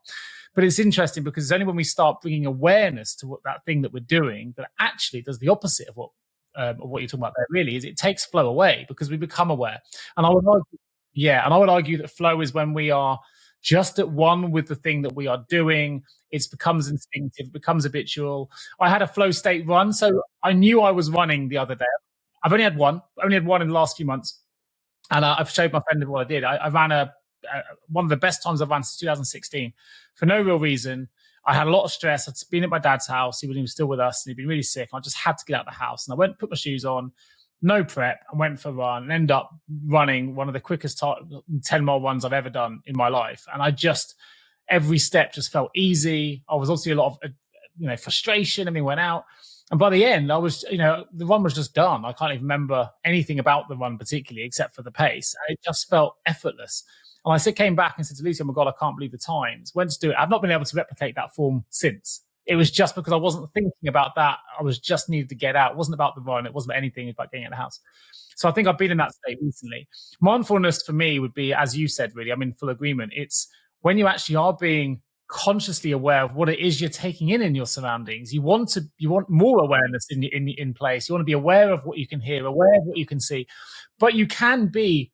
But it's interesting because it's only when we start bringing awareness to that thing that we're doing that actually does the opposite of what you're talking about there. Really, is it takes flow away because we become aware. And I would argue that flow is when we are just at one with the thing that we are doing. It becomes instinctive, it becomes habitual. I had a flow state run, so I knew I was running the other day. I've only had one in the last few months, and I've showed my friend what I did. I ran one of the best times I've run since 2016 for no real reason. I had a lot of stress. I'd been at my dad's house. He was still with us, and he'd been really sick. I just had to get out of the house, and I went and put my shoes on, no prep, and went for a run, and ended up running one of the quickest 10-mile runs I've ever done in my life. And every step just felt easy. I was obviously a lot of, frustration. Everything went out. And by the end, I was, the run was just done. I can't even remember anything about the run particularly, except for the pace. It just felt effortless. And I came back and said to Lucy, "Oh my God, I can't believe the times. Went to do it." I've not been able to replicate that form since. It was just because I wasn't thinking about that. I was just needed to get out. It wasn't about the run. It wasn't about anything. It was about getting out of the house. So I think I've been in that state recently. Mindfulness for me would be, as you said, really, I'm in full agreement. It's when you actually are being consciously aware of what it is you're taking in your surroundings. You want more awareness in place. You want to be aware of what you can hear, aware of what you can see, but you can be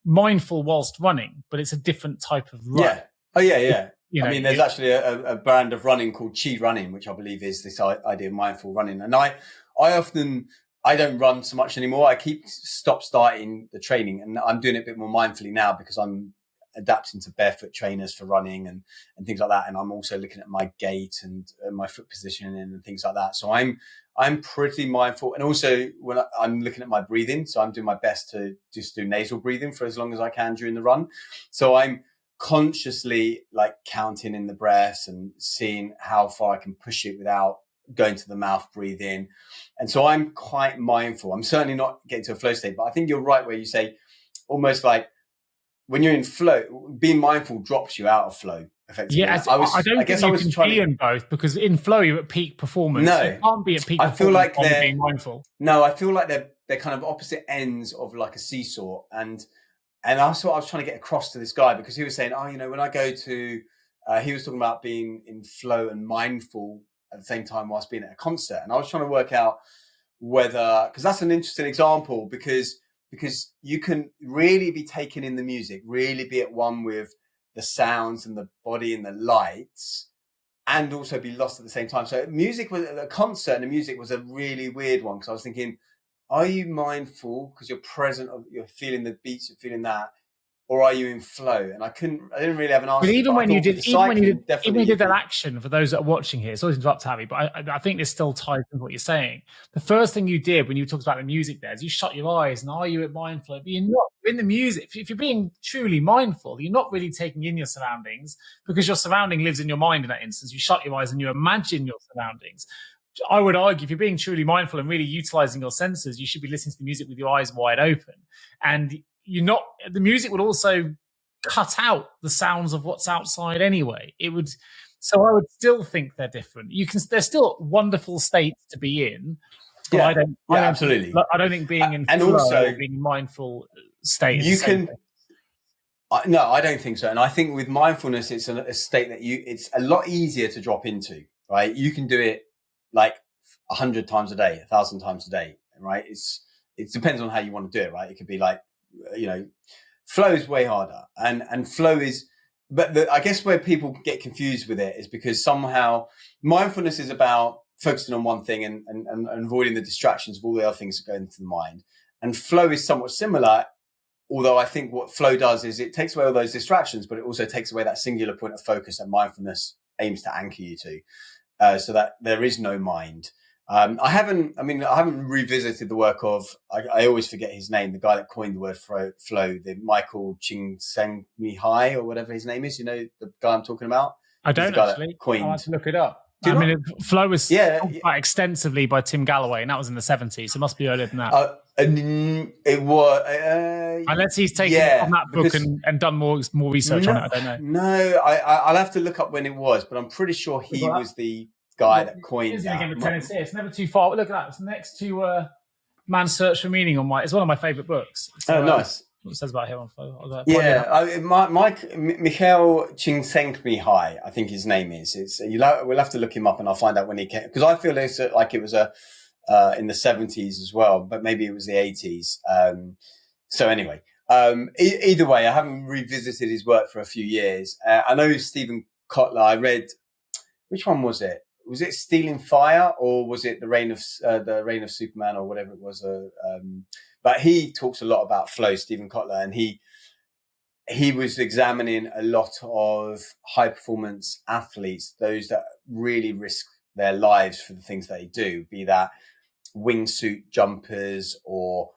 mindful whilst running, but it's a different type of run. Yeah. Oh yeah. There's actually a brand of running called Chi Running, which I believe is this idea of mindful running. And I don't run so much anymore. I keep starting the training, and I'm doing it a bit more mindfully now because I'm adapting to barefoot trainers for running and things like that. And I'm also looking at my gait and my foot positioning and things like that. So I'm pretty mindful. And also when I'm looking at my breathing, so I'm doing my best to just do nasal breathing for as long as I can during the run. So I'm consciously like counting in the breaths and seeing how far I can push it without going to the mouth, breathe in. And so I'm quite mindful. I'm certainly not getting to a flow state, but I think you're right where you say almost like when you're in flow, being mindful drops you out of flow effectively. Yeah, I don't think you can be in both, because in flow you're at peak performance. No, you can't be at peak performance. I feel like they're being mindful. No, I feel like they're kind of opposite ends of like a seesaw. And that's what I was trying to get across to this guy, because he was saying, when I go to, he was talking about being in flow and mindful at the same time whilst being at a concert. And I was trying to work out whether, because that's an interesting example, because you can really be taken in the music, really be at one with the sounds and the body and the lights, and also be lost at the same time. So a concert and the music was a really weird one, because I was thinking, are you mindful because you're present, you're feeling the beats, you're feeling that, or are you in flow? And I didn't really have an answer. But even when you did that action, for those that are watching here, sorry to interrupt, Harry, but I think this still ties into what you're saying. The first thing you did when you talked about the music there is you shut your eyes, and are you at mindful? But you're not. You're in the music. If you're being truly mindful, you're not really taking in your surroundings, because your surrounding lives in your mind in that instance. You shut your eyes and you imagine your surroundings. I would argue if you're being truly mindful and really utilizing your senses, you should be listening to the music with your eyes wide open. And the music would also cut out the sounds of what's outside anyway. So I would still think they're different. They're still wonderful states to be in, But Yeah, I don't absolutely. I don't think being in and flow also or being mindful state is you the same can. thing. No, I don't think so. And I think with mindfulness, it's a state that it's a lot easier to drop into, right? You can do it like 100 times a day, 1,000 times a day, right? It depends on how you want to do it, right? It could be like, flow is way harder, and flow is, but I guess where people get confused with it is because somehow mindfulness is about focusing on one thing and avoiding the distractions of all the other things that go into the mind. And flow is somewhat similar. Although I think what flow does is it takes away all those distractions, but it also takes away that singular point of focus that mindfulness aims to anchor you to, so that there is no mind. I haven't revisited the work of, I always forget his name, the guy that coined the word flow, the Michael Csikszentmihalyi or whatever his name is. You know, the guy I'm talking about? I don't actually. I'll have to look it up. Flow was talked about extensively by Tim Galloway, and that was in the 70s. So it must be earlier than that. It was. Unless he's taken it from that book and done more research on it. I don't know. No, I'll have to look up when it was, but I'm pretty sure he was the guy that coined that. Game of tennis here. It's never too far. Look at that. It's next to Man's Search for Meaning on it's one of my favourite books. So, nice. What it says about him on flow. Michael Csikszentmihalyi, I think his name is. We'll have to look him up, and I'll find out when he came, because I feel like it was in the 70s as well, but maybe it was the 80s. So anyway, either way, I haven't revisited his work for a few years. I know Stephen Kotler. I read, which one was it? Was it Stealing Fire, or was it the Reign of Superman, or whatever it was? But he talks a lot about flow, Stephen Kotler, and he was examining a lot of high performance athletes, those that really risk their lives for the things they do, be that wingsuit jumpers or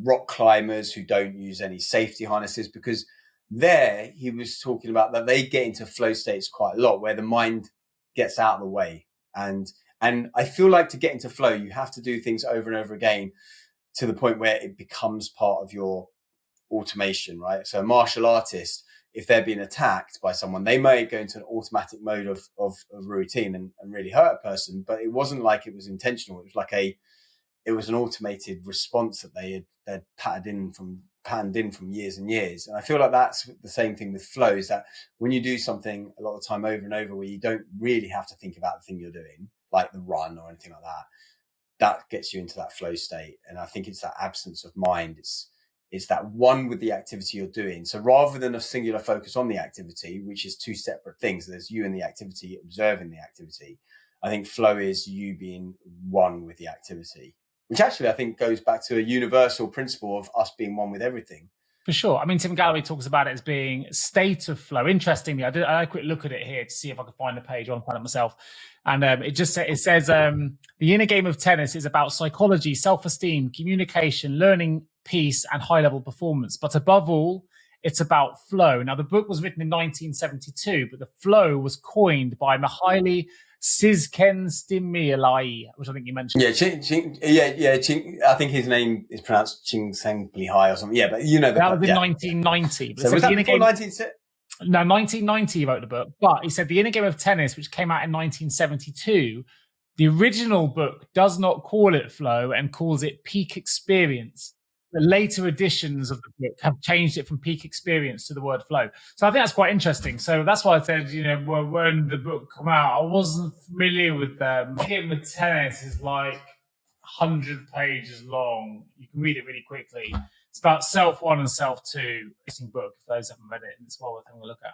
rock climbers who don't use any safety harnesses, because there he was talking about that they get into flow states quite a lot where the mind gets out of the way. And I feel like to get into flow, you have to do things over and over again to the point where it becomes part of your automation, right? So a martial artist, if they're being attacked by someone, they may go into an automatic mode of routine and really hurt a person, but it wasn't like it was intentional. It was like it was an automated response that they had patterned in from years and years. And I feel like that's the same thing with flow, is that when you do something a lot of the time over and over, where you don't really have to think about the thing you're doing, like the run or anything like that, that gets you into that flow state. And I think it's that absence of mind. It's that one with the activity you're doing. So rather than a singular focus on the activity, which is two separate things, there's you and the activity, observing the activity. I think flow is you being one with the activity, which actually I think goes back to a universal principle of us being one with everything. For sure. I mean, Tim Galloway talks about it as being a state of flow. Interestingly, I had a quick look at it here to see if I could find the page. I want to find it myself. And it says the inner game of tennis is about psychology, self-esteem, communication, learning, peace, and high-level performance. But above all, it's about flow. Now, the book was written in 1972, but the flow was coined by Mihaly Csikszentmihalyi, which I think you mentioned. I think his name is pronounced Csikszentmihalyi or something. Yeah, but you know that was in 1990. So was that before 1990 he wrote the book, but he said the inner game of tennis, which came out in 1972, the original book does not call it flow and calls it peak experience. The later editions of the book have changed it from peak experience to the word flow. So I think that's quite interesting. So that's why I said, when the book came out, I wasn't familiar with them. Game of tennis is like 100 pages long. You can read it really quickly. It's about self 1 and self 2. Interesting book if those haven't read it, and it's well worth having a look at.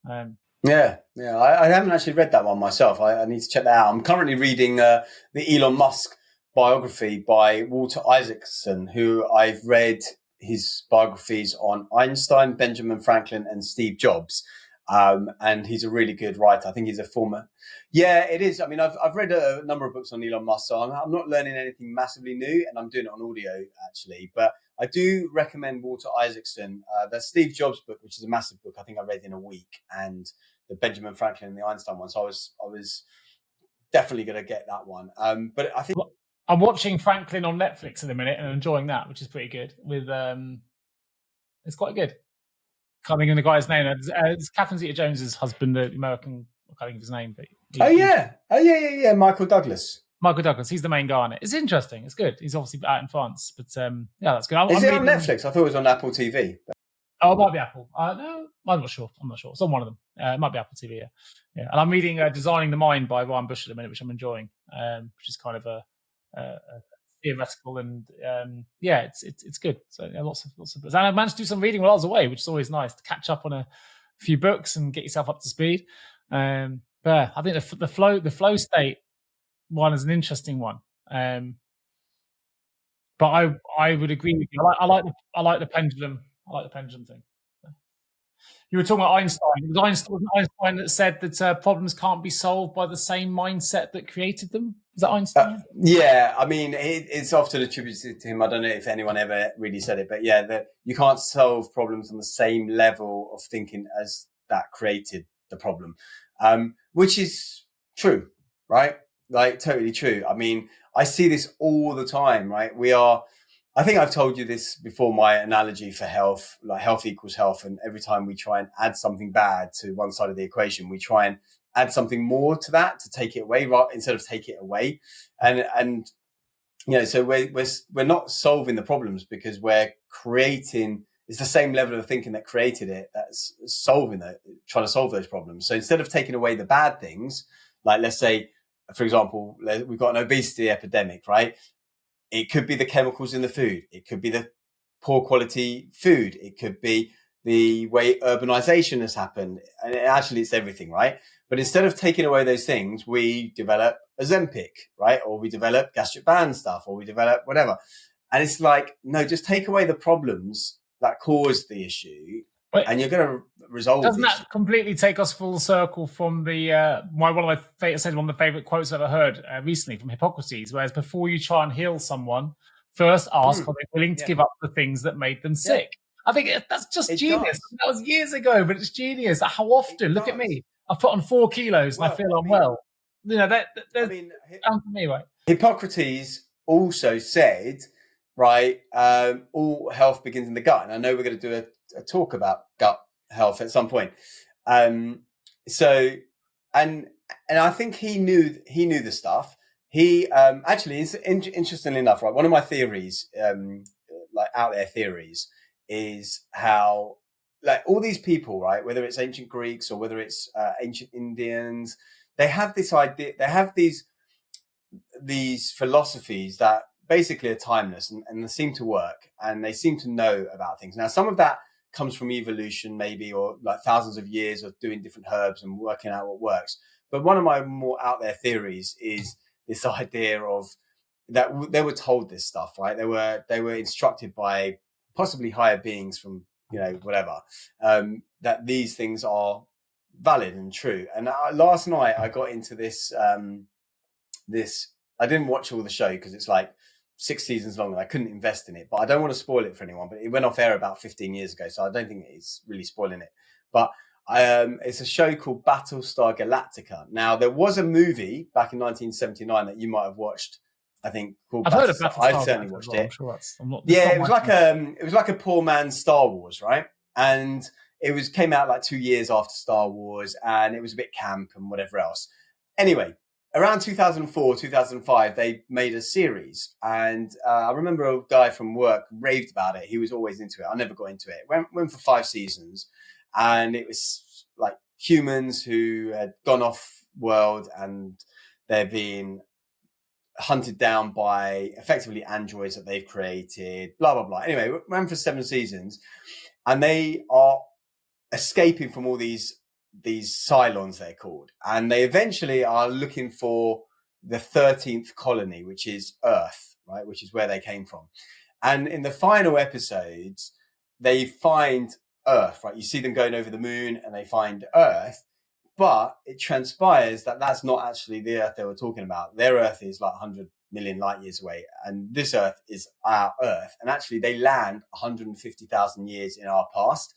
I haven't actually read that one myself. I need to check that out. I'm currently reading the Elon Musk biography by Walter Isaacson, who I've read his biographies on Einstein, Benjamin Franklin, and Steve Jobs. And he's a really good writer. I think he's a former. Yeah, it is. I mean, I've read a number of books on Elon Musk, so I'm not learning anything massively new, and I'm doing it on audio actually. But I do recommend Walter Isaacson, the Steve Jobs book, which is a massive book. I think I read in a week, and the Benjamin Franklin and the Einstein one. So I was definitely going to get that one. But I think I'm watching Franklin on Netflix at the minute and enjoying that, which is pretty good. With it's quite good. Can't think of the guy's name. It's Catherine Zeta-Jones's husband, the American. I can't think of his name, but yeah, Michael Douglas. Michael Douglas, he's the main guy on it. It's interesting. It's good. He's obviously out in France, but yeah, that's good. Is it on Netflix? I thought it was on Apple TV. Oh, it might be Apple. No, I'm not sure. It's on one of them. It might be Apple TV. Yeah. And I'm reading "Designing the Mind" by Ryan Bush at the minute, which I'm enjoying. Which is kind of a theoretical and it's good. So yeah, lots of books. And I managed to do some reading while I was away, which is always nice to catch up on a few books and get yourself up to speed. But I think the flow state one is an interesting one. But I would agree with you. I like the pendulum. I like the pendulum thing. You were talking about Einstein. It was Einstein that said that problems can't be solved by the same mindset that created them. Is that Einstein? Yeah, I mean, it's often attributed to him. I don't know if anyone ever really said it, but yeah, that you can't solve problems on the same level of thinking as that created the problem, which is true, right? Like totally true. I mean, I see this all the time, right? I think I've told you this before, my analogy for health, like health equals health. And every time we try and add something bad to one side of the equation, we try and add something more to that to take it away, right, instead of take it away. And so we're not solving the problems because we're creating, it's the same level of thinking that created it that's trying to solve those problems. So instead of taking away the bad things, like let's say, for example, we've got an obesity epidemic, right? It could be the chemicals in the food. It could be the poor quality food. It could be the way urbanization has happened. And actually it's everything, right? But instead of taking away those things, we develop Ozempic, right? Or we develop gastric band stuff, or we develop whatever. And it's like, no, just take away the problems that caused the issue. And you're going to resolve. Doesn't that completely take us full circle from the one of my favorite quotes I've ever heard recently from Hippocrates? Whereas before you try and heal someone, first ask are they willing to give up the things that made them sick. I think that's just genius. That was years ago, but it's genius. How often? Look at me. I've put on 4 kilos and I feel unwell. There's down for me, right? Hippocrates also said, right, all health begins in the gut. And I know we're going to do a talk about gut health at some point. And I think he knew the stuff. He actually is interestingly enough, right? One of my theories, like out there theories, is how like all these people, right? Whether it's ancient Greeks or whether it's ancient Indians, they have this idea. They have these philosophies that basically are timeless and they seem to work and they seem to know about things. Now, some of that comes from evolution, maybe, or like thousands of years of doing different herbs and working out what works. But one of my more out there theories is this idea of that they were told this stuff, right? They were instructed by possibly higher beings from, whatever, that these things are valid and true. And last night I got into this, I didn't watch all the show because it's like 6 seasons long and I couldn't invest in it, but I don't want to spoil it for anyone, but it went off air about 15 years ago. So I don't think it's really spoiling it, but it's a show called Battlestar Galactica. Now there was a movie back in 1979 that you might have watched, I think, called I've heard of Battlestar. I certainly watched it. I'm sure it was like a poor man's Star Wars, right? And it came out like 2 years after Star Wars and it was a bit camp and whatever else. Anyway, around 2004, 2005, they made a series. And I remember a guy from work raved about it. He was always into it. I never got into it. Went for 5 seasons. And it was like humans who had gone off world and they're being hunted down by effectively androids that they've created, blah, blah, blah. Anyway, it ran for 7 seasons. And they are escaping from all these Cylons, they're called, and they eventually are looking for the 13th colony, which is Earth, right, which is where they came from. And in the final episodes they find Earth, right? You see them going over the moon and they find Earth, but it transpires that that's not actually the Earth they were talking about. Their Earth is like 100 million light years away, and this Earth is our Earth, and actually they land 150,000 years in our past.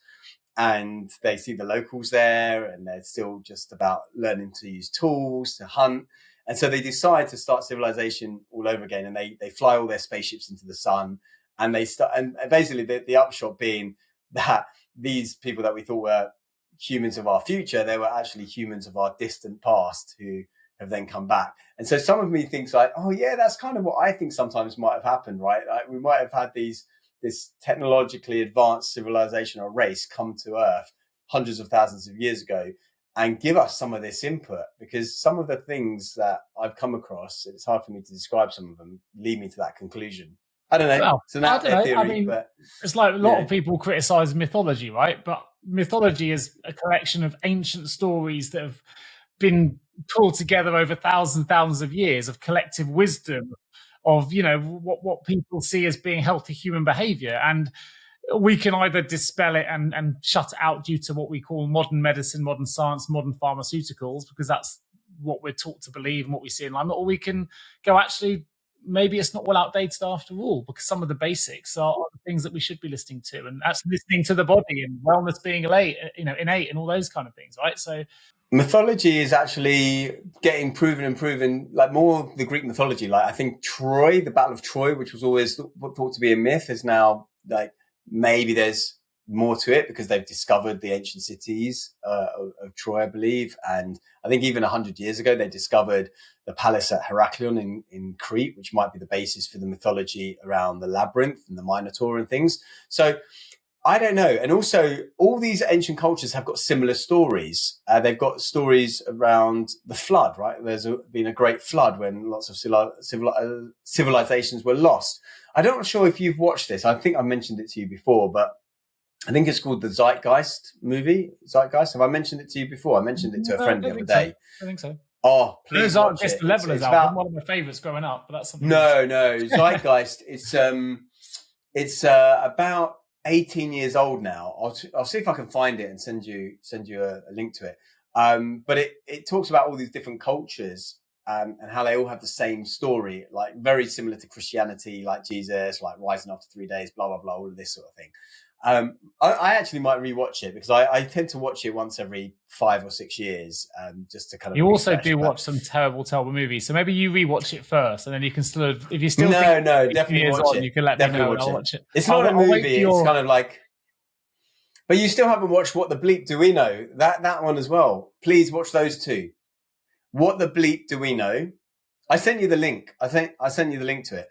And they see the locals there and they're still just about learning to use tools to hunt. And so they decide to start civilization all over again. And they fly all their spaceships into the sun and they start. And basically the upshot being that these people that we thought were humans of our future, they were actually humans of our distant past who have then come back. And so some of me thinks like, oh yeah, that's kind of what I think sometimes might have happened, right? Like we might have had this technologically advanced civilization or race come to Earth hundreds of thousands of years ago and give us some of this input, because some of the things that I've come across, it's hard for me to describe some of them, lead me to that conclusion. I don't know. Well, it's an out there theory, I mean, but it's like a lot of people criticize mythology, right? But mythology is a collection of ancient stories that have been pulled together over thousands of years of collective wisdom of, you know, what people see as being healthy human behavior. And we can either dispel it and shut it out due to what we call modern medicine, modern science, modern pharmaceuticals, because that's what we're taught to believe and what we see in life. Or we can go, actually, maybe it's not well outdated after all, because some of the basics are the things that we should be listening to, and that's listening to the body and wellness being innate and all those kind of things, right? So mythology is actually getting proven, like more the Greek mythology. Like I think Troy, the Battle of Troy, which was always thought to be a myth, is now like maybe there's more to it because they've discovered the ancient cities of Troy, I believe. And I think even 100 years ago, they discovered the palace at Heraklion in Crete, which might be the basis for the mythology around the labyrinth and the Minotaur and things. So I don't know. And also all these ancient cultures have got similar stories. They've got stories around the flood, right? There's been a great flood when lots of civilizations were lost. I'm not sure if you've watched this. I think I mentioned it to you before, but I think it's called the Zeitgeist movie. Zeitgeist. Have I mentioned it to you before? I mentioned it to a friend the other day. I think so. Oh, please watch it. The Levelers album, one of my favorites growing up, but that's something. No. Zeitgeist. It's about 18 years old now. I'll see if I can find it and send you a link to it. But it talks about all these different cultures and how they all have the same story, like very similar to Christianity, like Jesus, like rising after 3 days, blah, blah, blah, all of this sort of thing. I actually might rewatch it because I tend to watch it once every 5 or 6 years, just to kind of. You also do watch some terrible movies, so maybe you rewatch it first, and then you can still, if you still definitely watch it. You can let me know. I'll watch it. It's not a movie. It's kind of like. But you still haven't watched What the Bleep Do We Know? That one as well. Please watch those two. What the Bleep Do We Know? I sent you the link. I sent you the link to it.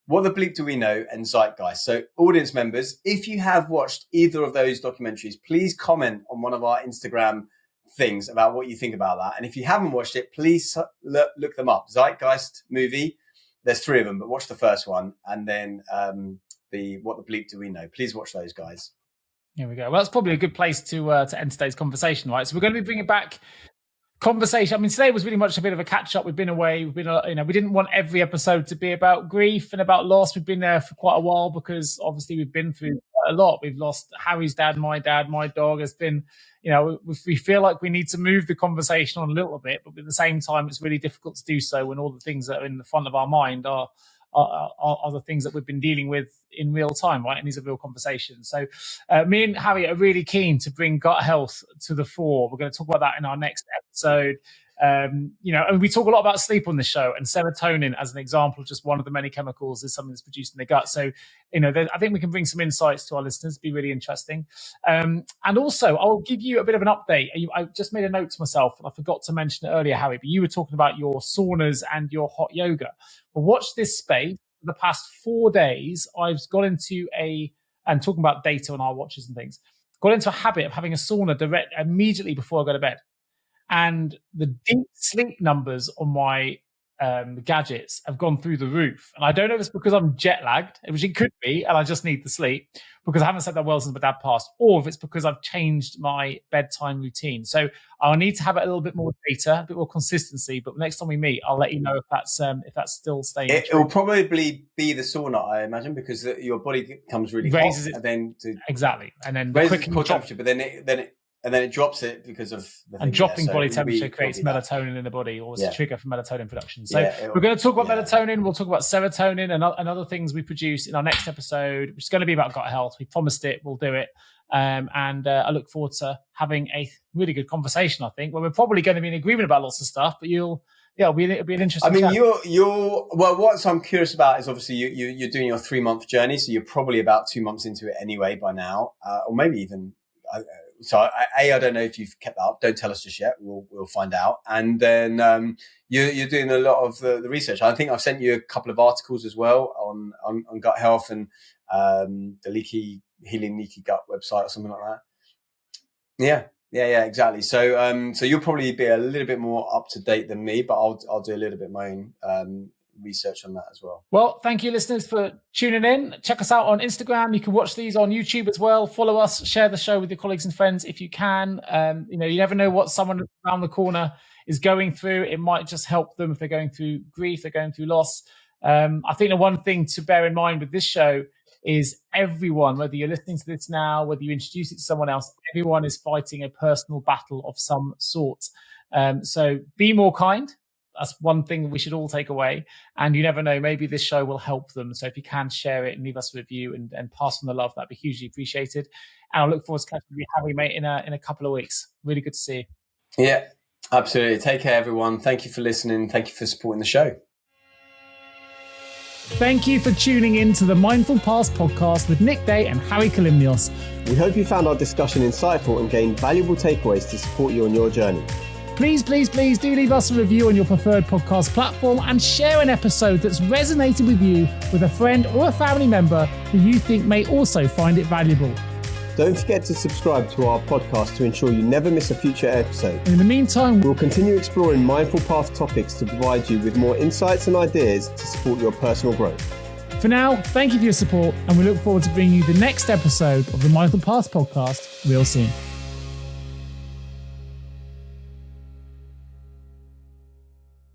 What the Bleep Do We Know and Zeitgeist. So audience members, if you have watched either of those documentaries, please comment on one of our Instagram things about what you think about that. And if you haven't watched it, please look them up. Zeitgeist movie. There's 3 of them, but watch the first one. And then the What the Bleep Do We Know? Please watch those, guys. Here we go. Well, that's probably a good place to end today's conversation, right? So we're going to be bringing back conversation. I mean, today was really much a bit of a catch up. We've been away. We've been, we didn't want every episode to be about grief and about loss. We've been there for quite a while because obviously we've been through quite a lot. We've lost Harry's dad, my dog. Has been, we feel like we need to move the conversation on a little bit, but at the same time, it's really difficult to do so when all the things that are in the front of our mind are the things that we've been dealing with in real time, right? And these are real conversations. So me and Harry are really keen to bring gut health to the fore. We're going to talk about that in our next episode. And we talk a lot about sleep on this show, and serotonin as an example, just one of the many chemicals, is something that's produced in the gut. So, I think we can bring some insights to our listeners. It'd be really interesting. And also, I'll give you a bit of an update. I just made a note to myself, and I forgot to mention it earlier, Harry, but you were talking about your saunas and your hot yoga. Well, watch this space. For the past 4 days, I've got into and talking about data on our watches and things, got into a habit of having a sauna direct immediately before I go to bed. And the deep sleep numbers on my gadgets have gone through the roof. And I don't know if it's because I'm jet lagged, which it could be, and I just need the sleep because I haven't slept that well since my dad passed, or if it's because I've changed my bedtime routine. So I'll need to have a little bit more data, a bit more consistency. But next time we meet, I'll let you know if that's still staying. It will probably be the sauna, I imagine, because your body becomes really raises hot, it, and then exactly, and then raises the core temperature, but then it drops it because of the and dropping body temperature creates melatonin in the body, or it's a trigger for melatonin production. So we're going to talk about melatonin. We'll talk about serotonin and other things we produce in our next episode, which is going to be about gut health. We promised it. We'll do it. And I look forward to having a really good conversation, I think, where we're probably going to be in agreement about lots of stuff, but it'll be an interesting chat. What I'm curious about is obviously you're doing your 3-month journey. So you're probably about 2 months into it anyway by now, or maybe even so I don't know if you've kept that up. Don't tell us just yet. We'll find out. And then you're doing a lot of the research. I think I've sent you a couple of articles as well on gut health and the Healing Leaky Gut website or something like that. Yeah, exactly. So you'll probably be a little bit more up to date than me, but I'll do a little bit of my own research on that as well. Well, thank you, listeners, for tuning in. Check us out on Instagram. You can watch these on YouTube as well. Follow us, share the show with your colleagues and friends if you can. You never know what someone around the corner is going through. It might just help them if they're going through grief, they're going through loss. I think the one thing to bear in mind with this show is everyone, whether you're listening to this now, whether you introduce it to someone else, everyone is fighting a personal battle of some sort. So be more kind. That's one thing we should all take away. And you never know, maybe this show will help them. So if you can share it and leave us a review and pass on the love, that'd be hugely appreciated. And I look forward to catching you, Harry, mate, in a couple of weeks. Really good to see you. Yeah, absolutely. Take care, everyone. Thank you for listening. Thank you for supporting the show. Thank you for tuning in to the Mindful Past podcast with Nick Day and Harry Kalimnios. We hope you found our discussion insightful and gained valuable takeaways to support you on your journey. Please do leave us a review on your preferred podcast platform and share an episode that's resonated with you with a friend or a family member who you think may also find it valuable. Don't forget to subscribe to our podcast to ensure you never miss a future episode. In the meantime, we'll continue exploring mindful path topics to provide you with more insights and ideas to support your personal growth. For now, thank you for your support, and we look forward to bringing you the next episode of the Mindful Path podcast real soon.